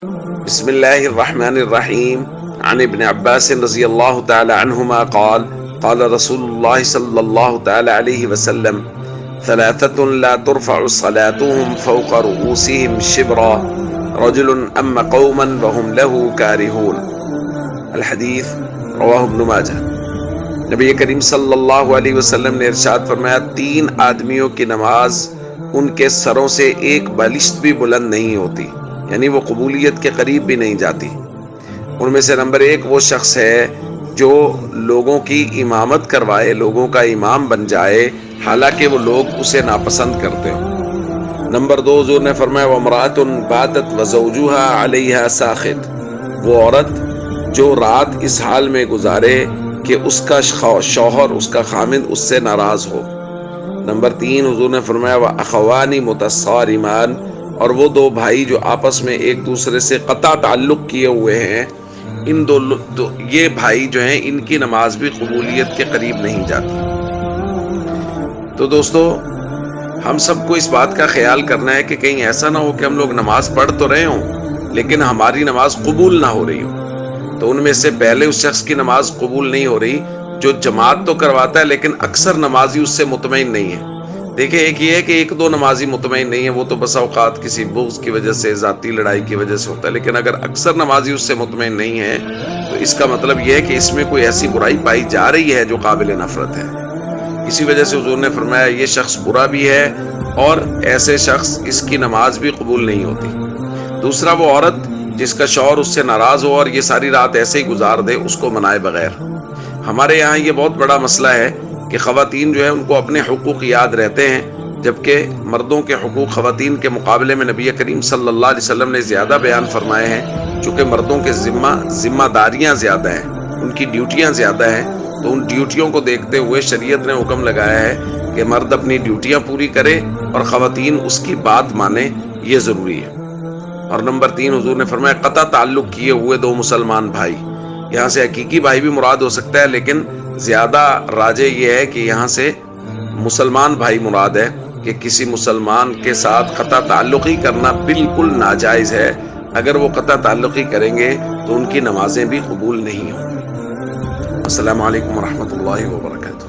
بسم الله الرحمن الرحيم. عن ابن عباس رضي الله تعالى عنهما قال قال رسول الله صلى الله تعالى عليه وسلم ثلاثة لا ترفع صلاتهم فوق رؤوسهم شبرا رجل أما قوما وهم له كارهون. الحدیث رواہ ابن ماجہ۔ نبی کریم صلی اللہ علیہ وسلم نے ارشاد فرمایا، 3 آدمیوں کی نماز ان کے سروں سے ایک بالشت بھی بلند نہیں ہوتی، یعنی وہ قبولیت کے قریب بھی نہیں جاتی۔ ان میں سے نمبر 1 وہ شخص ہے جو لوگوں کی امامت کروائے، لوگوں کا امام بن جائے حالانکہ وہ لوگ اسے ناپسند کرتے ہوں۔ نمبر 2 حضور نے فرمایا، وَامْرَأَةٌ بَاتَتْ وَزَوْجُهَا عَلَيْهَا سَاخِطٌ، وہ عورت جو رات اس حال میں گزارے کہ اس کا شوہر، اس کا خامند اس سے ناراض ہو۔ نمبر 3 حضور نے فرمایا، وَأَخَوَانِ مُتَصَارِمَانِ، اور وہ 2 بھائی جو آپس میں ایک دوسرے سے قطع تعلق کیے ہوئے ہیں، یہ بھائی جو ہیں ان کی نماز بھی قبولیت کے قریب نہیں جاتی۔ تو دوستو، ہم سب کو اس بات کا خیال کرنا ہے کہ کہیں ایسا نہ ہو کہ ہم لوگ نماز پڑھ تو رہے ہوں لیکن ہماری نماز قبول نہ ہو رہی ہو۔ تو ان میں سے پہلے اس شخص کی نماز قبول نہیں ہو رہی جو جماعت تو کرواتا ہے لیکن اکثر نمازی اس سے مطمئن نہیں ہے۔ دیکھیں، ایک یہ ہے کہ 1-2 نمازی مطمئن نہیں ہے، وہ تو بس اوقات کسی بغض کی وجہ سے، ذاتی لڑائی کی وجہ سے ہوتا ہے، لیکن اگر اکثر نمازی اس سے مطمئن نہیں ہے تو اس کا مطلب یہ ہے کہ اس میں کوئی ایسی برائی پائی جا رہی ہے جو قابل نفرت ہے۔ اسی وجہ سے حضور نے فرمایا یہ شخص برا بھی ہے اور ایسے شخص اس کی نماز بھی قبول نہیں ہوتی۔ دوسرا وہ عورت جس کا شوہر اس سے ناراض ہو اور یہ ساری رات ایسے ہی گزار دے، اس کو منائے بغیر۔ ہمارے یہاں یہ بہت بڑا مسئلہ ہے کہ خواتین جو ہے ان کو اپنے حقوق یاد رہتے ہیں، جبکہ مردوں کے حقوق خواتین کے مقابلے میں نبی کریم صلی اللہ علیہ وسلم نے زیادہ بیان فرمائے ہیں، چونکہ مردوں کے ذمہ داریاں زیادہ ہیں، ان کی ڈیوٹیاں زیادہ ہیں۔ تو ان ڈیوٹیوں کو دیکھتے ہوئے شریعت نے حکم لگایا ہے کہ مرد اپنی ڈیوٹیاں پوری کرے اور خواتین اس کی بات مانے، یہ ضروری ہے۔ اور نمبر 3 حضور نے فرمایا، قطع تعلق کیے ہوئے 2 مسلمان بھائی، یہاں سے حقیقی بھائی بھی مراد ہو سکتا ہے لیکن زیادہ راجح یہ ہے کہ یہاں سے مسلمان بھائی مراد ہے، کہ کسی مسلمان کے ساتھ قطع تعلقی کرنا بالکل ناجائز ہے۔ اگر وہ قطع تعلقی کریں گے تو ان کی نمازیں بھی قبول نہیں ہوں گی۔ السلام علیکم ورحمۃ اللہ وبرکاتہ۔